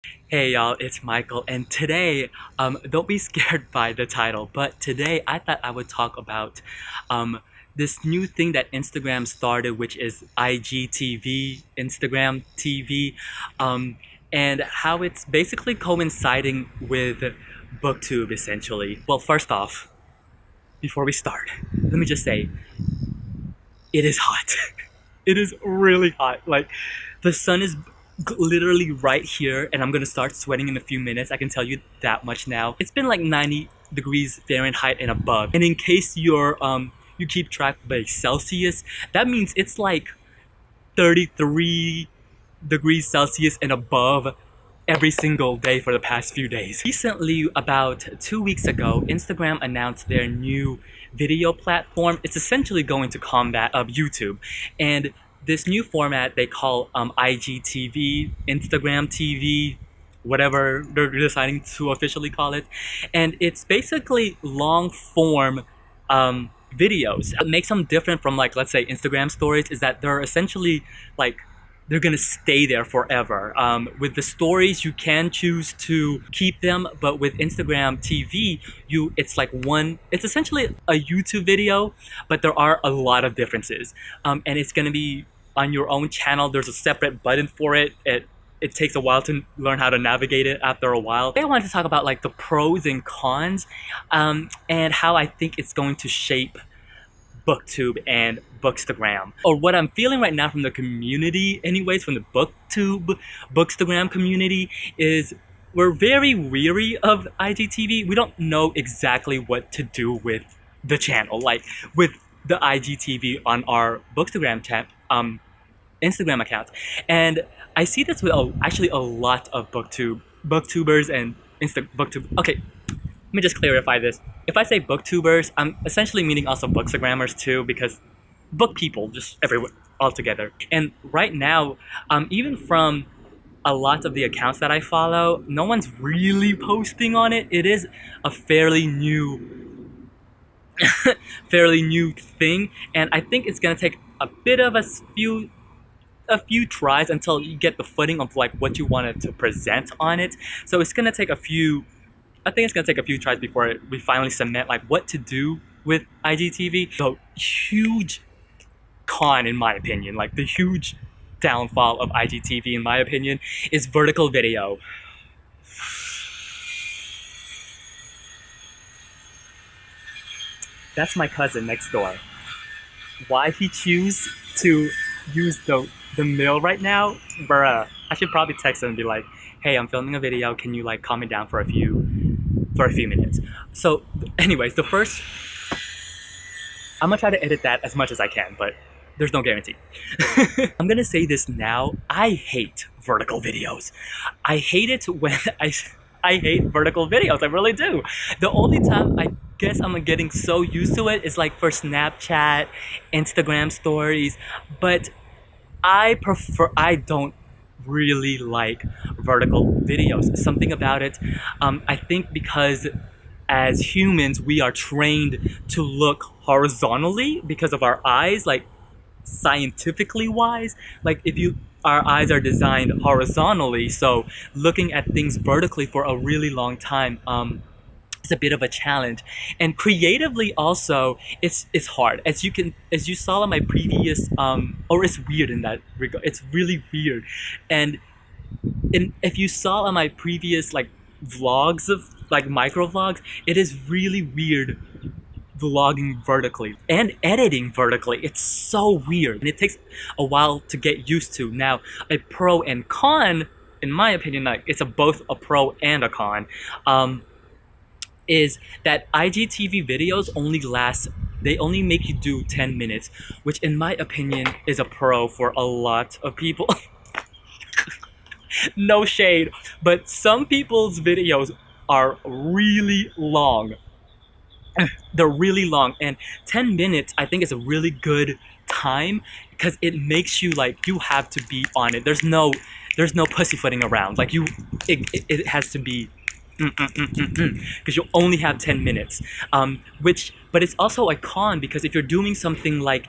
Hey y'all, it's Michael, and today, don't be scared by the title, but today I thought I would talk about um, this new thing that Instagram started, which is IGTV, Instagram TV, um, and how it's basically coinciding with Booktube, essentially. Well, first off, before we start, let me just say, it is hot. It is really hot. Like, the sun is literally right here, and I'm gonna start sweating in a few minutes. I can tell you that much now. It's been like 90 degrees Fahrenheit and above. And in case you keep track by Celsius, that means it's like 33 degrees Celsius and above every single day for the past few days. Recently, about 2 weeks ago, Instagram announced their new video platform. It's essentially going to combat YouTube. And this new format they call IGTV, Instagram TV, whatever they're deciding to officially call it. And it's basically long form videos. What makes them different from, like, let's say Instagram stories is that they're essentially like they're gonna stay there forever. With the stories, you can choose to keep them, but with Instagram TV, it's essentially a YouTube video, but there are a lot of differences. And it's gonna be on your own channel. There's a separate button for it. It takes a while to learn how to navigate it after a while. I wanted to talk about like the pros and cons, and how I think it's going to shape Booktube and Bookstagram. Or what I'm feeling right now from the community, anyways, from the Booktube, Bookstagram community, is we're very weary of IGTV. We don't know exactly what to do with the channel, like with the IGTV on our Bookstagram Instagram account. And I see this with actually a lot of booktubers and booktube. Okay, let me just clarify this. If I say booktubers, I'm essentially meaning also bookstagrammers too, because book people just everywhere all together. And right now, even from a lot of the accounts that I follow, no one's really posting on it. It is a fairly new fairly new thing, and I think it's gonna take a bit of a few tries until you get the footing of like what you wanted to present on it. So it's gonna take a few. I think it's gonna take a few tries before we finally cement like what to do with IGTV. The huge con, in my opinion, like the huge downfall of IGTV, in my opinion, is vertical video. That's my cousin next door. Why he choose to use the mill right now, bruh. I should probably text him and be like, "Hey, I'm filming a video. Can you like calm me down for a few minutes?" So, anyways, I'm gonna try to edit that as much as I can, but there's no guarantee. I'm gonna say this now. I hate vertical videos. I hate it when I hate vertical videos. I really do. The only time I guess I'm getting so used to it is like for Snapchat, Instagram stories, but I don't really like vertical videos. Something about it, I think because as humans, we are trained to look horizontally because of our eyes, like scientifically wise. Like our eyes are designed horizontally, so looking at things vertically for a really long time, it's a bit of a challenge. And creatively also, it's hard. As you saw in my previous or it's weird in that regard. It's really weird. And if you saw on my previous like vlogs of like micro vlogs, it is really weird vlogging vertically and editing vertically. It's so weird, and it takes a while to get used to. Now, a pro and con, in my opinion, like it's both a pro and a con, is that IGTV videos they only make you do 10 minutes, which in my opinion is a pro for a lot of people. No shade, but some people's videos are really long. They're really long, and 10 minutes I think is a really good time because it makes you like you have to be on it. There's no pussyfooting around. Like it has to be because you only have 10 minutes. But it's also a con because if you're doing something like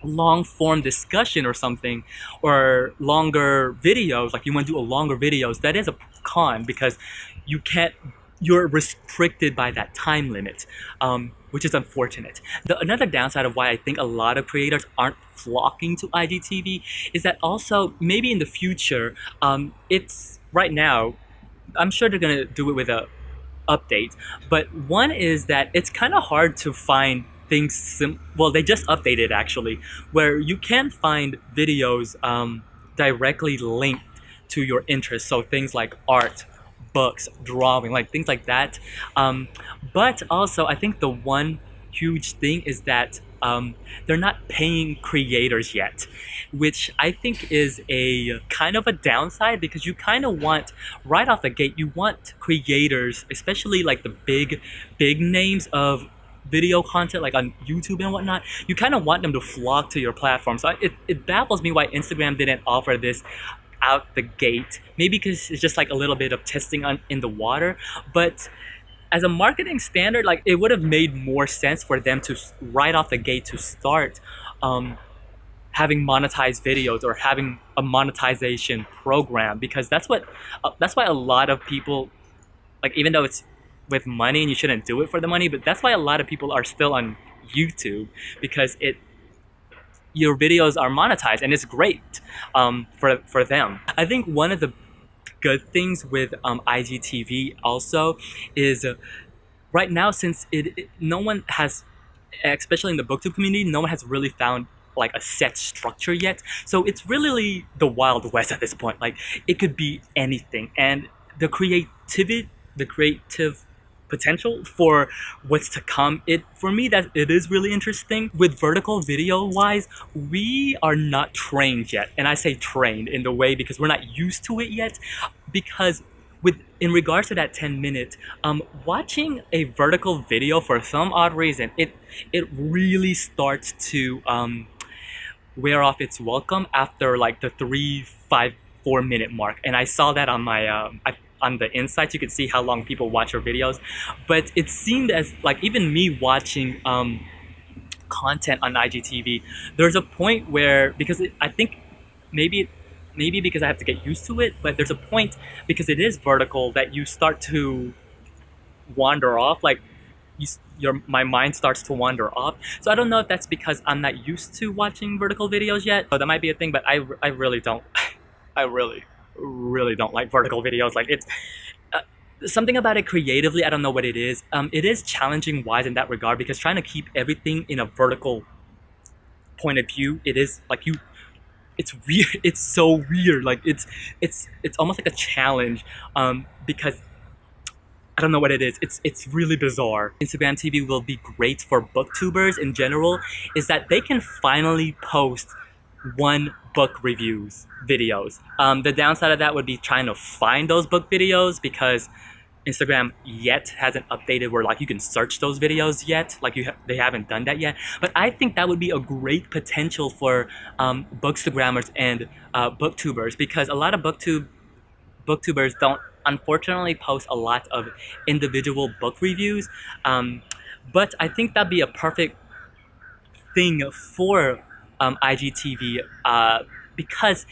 long form discussion or something, or longer videos, like you want to do a longer videos, that is a con because you can't you're restricted by that time limit, which is unfortunate. Another downside of why I think a lot of creators aren't flocking to IGTV is that also maybe in the future, it's right now, I'm sure they're gonna do it with a update. But one is that it's kind of hard to find things. Well, they just updated actually, where you can find videos directly linked to your interests. So things like art, books, drawing, like things like that. But also, I think the one huge thing is that they're not paying creators yet, which I think is a kind of a downside because you kind of want, right off the gate, you want creators, especially like the big names of video content like on YouTube and whatnot, you kind of want them to flock to your platform. So it baffles me why Instagram didn't offer this out the gate. Maybe because it's just like a little bit of testing in the water, but as a marketing standard, like it would have made more sense for them to right off the gate to start having monetized videos or having a monetization program, because that's why a lot of people, like, even though it's with money and you shouldn't do it for the money, but that's why a lot of people are still on YouTube, because your videos are monetized and it's great for them. I think one of the good things with IGTV also is right now, since no one has, especially in the booktube community, no one has really found like a set structure yet. So it's really the Wild West at this point. Like it could be anything, and the creative potential for what's to come, for me, that it is really interesting. With vertical video wise, we are not trained yet, and I say trained in the way because we're not used to it yet, because in regards to that 10-minute, watching a vertical video, for some odd reason, it really starts to wear off its welcome after like the 3, 5, 4 minute mark. And I saw that on my on the insights, you could see how long people watch your videos. But it seemed as like even me watching content on IGTV, there's a point where, because I think maybe because I have to get used to it, but there's a point, because it is vertical, that you start to wander off. Like my mind starts to wander off. So I don't know if that's because I'm not used to watching vertical videos yet. So that might be a thing, but I really don't. I really don't like vertical videos. Like it's something about it creatively, I don't know what it is. It is challenging wise in that regard, because trying to keep everything in a vertical point of view, it is like it's weird. It's so weird. Like it's almost like a challenge, because I don't know what it is. It's really bizarre. Instagram TV will be great for booktubers in general, is that they can finally post one book reviews videos. The downside of that would be trying to find those book videos, because Instagram yet hasn't updated where like you can search those videos yet. Like they haven't done that yet. But I think that would be a great potential for bookstagrammers and booktubers, because a lot of booktubers don't unfortunately post a lot of individual book reviews. But I think that'd be a perfect thing for IGTV, because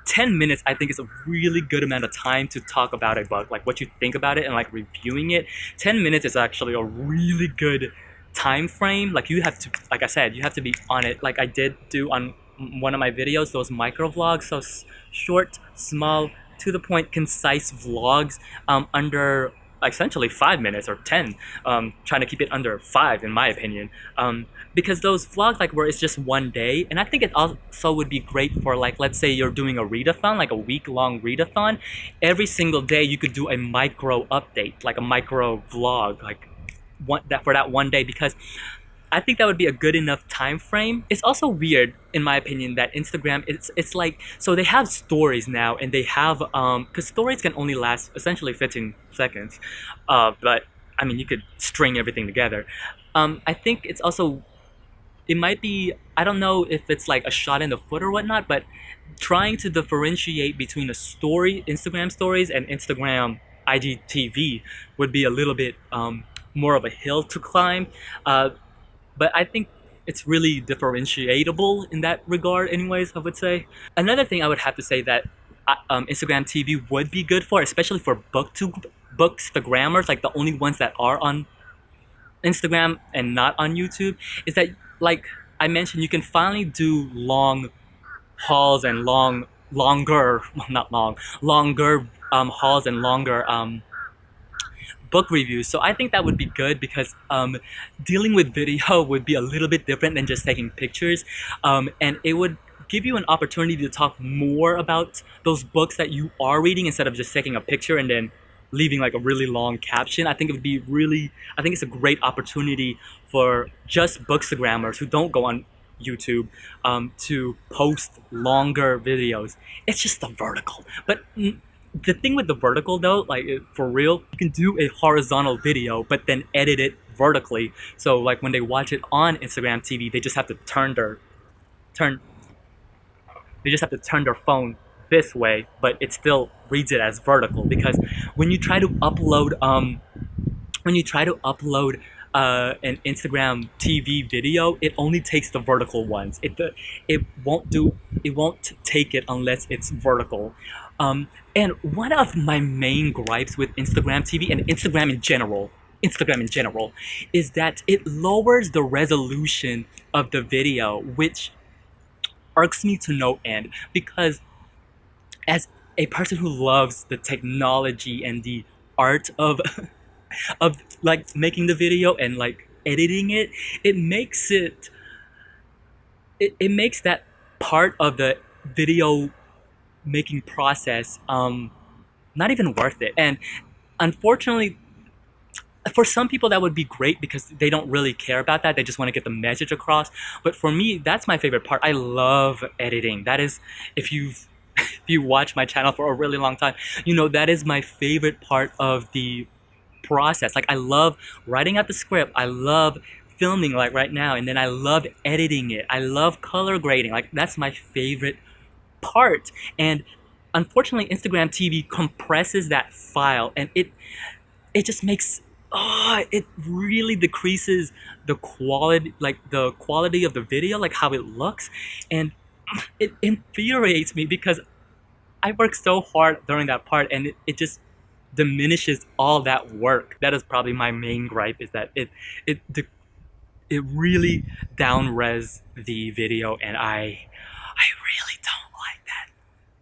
10 minutes I think is a really good amount of time to talk about a book, like what you think about it and like reviewing it. 10 minutes is actually a really good time frame. Like you have to, like I said, you have to be on it, like I did do on one of my videos, those micro vlogs. So short, small, to the point, concise vlogs under essentially 5 minutes or 10, trying to keep it under 5 in my opinion, because those vlogs like where it's just one day. And I think it also would be great for, like, let's say you're doing a readathon, like a week-long readathon. Every single day you could do a micro update, like a micro vlog, like for that one day, because I think that would be a good enough time frame. It's also weird, in my opinion, that Instagram, it's like, so they have stories now, and they have, because stories can only last essentially 15 seconds, but I mean, you could string everything together. I think it's also, it might be, I don't know if it's like a shot in the foot or whatnot, but trying to differentiate between a story, Instagram stories, and Instagram IGTV would be a little bit more of a hill to climb. But I think it's really differentiable in that regard anyways, I would say. Another thing I would have to say that Instagram TV would be good for, especially for bookstagrammers, like the only ones that are on Instagram and not on YouTube, is that, like I mentioned, you can finally do long hauls and longer, well, not long, longer hauls and longer book reviews. So I think that would be good because dealing with video would be a little bit different than just taking pictures, and it would give you an opportunity to talk more about those books that you are reading instead of just taking a picture and then leaving like a really long caption. I think it would be really, I think it's a great opportunity for just bookstagrammers who don't go on YouTube to post longer videos. It's just the vertical. But the thing with the vertical though, like for real, you can do a horizontal video but then edit it vertically. So like when they watch it on Instagram TV, they just have to turn their phone this way, but it still reads it as vertical. Because when you try to upload an Instagram TV video, it only takes the vertical ones. It won't take it unless it's vertical. And one of my main gripes with Instagram TV and Instagram in general, is that it lowers the resolution of the video, which irks me to no end. Because as a person who loves the technology and the art of of like making the video and like editing it, it makes that part of the video making process not even worth it. And unfortunately, for some people that would be great because they don't really care about that, they just want to get the message across. But for me, that's my favorite part. I love editing. That is, if you watch my channel for a really long time, you know that is my favorite part of the process. Like I love writing out the script, I love filming like right now, and then I love editing it, I love color grading. Like that's my favorite part. And unfortunately Instagram TV compresses that file, and it just makes it really decreases the quality, like the quality of the video, like how it looks. And it infuriates me because I worked so hard during that part, and it just diminishes all that work. That is probably my main gripe, is that it really down-res the video, and I really don't like that.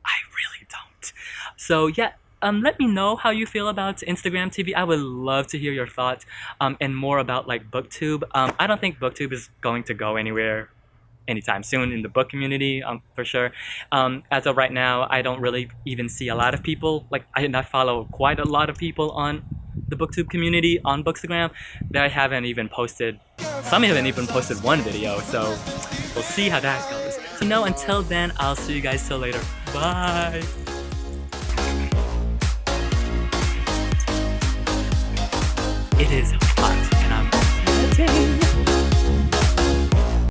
I really don't. So yeah, let me know how you feel about Instagram TV. I would love to hear your thoughts, and more about like Booktube. I don't think Booktube is going to go anywhere anytime soon in the book community, for sure. As of right now, I don't really even see a lot of people, like I follow quite a lot of people on the Booktube community on Bookstagram that haven't even posted, some haven't even posted one video, so we'll see how that goes. So no, until then, I'll see you guys till later. Bye! It is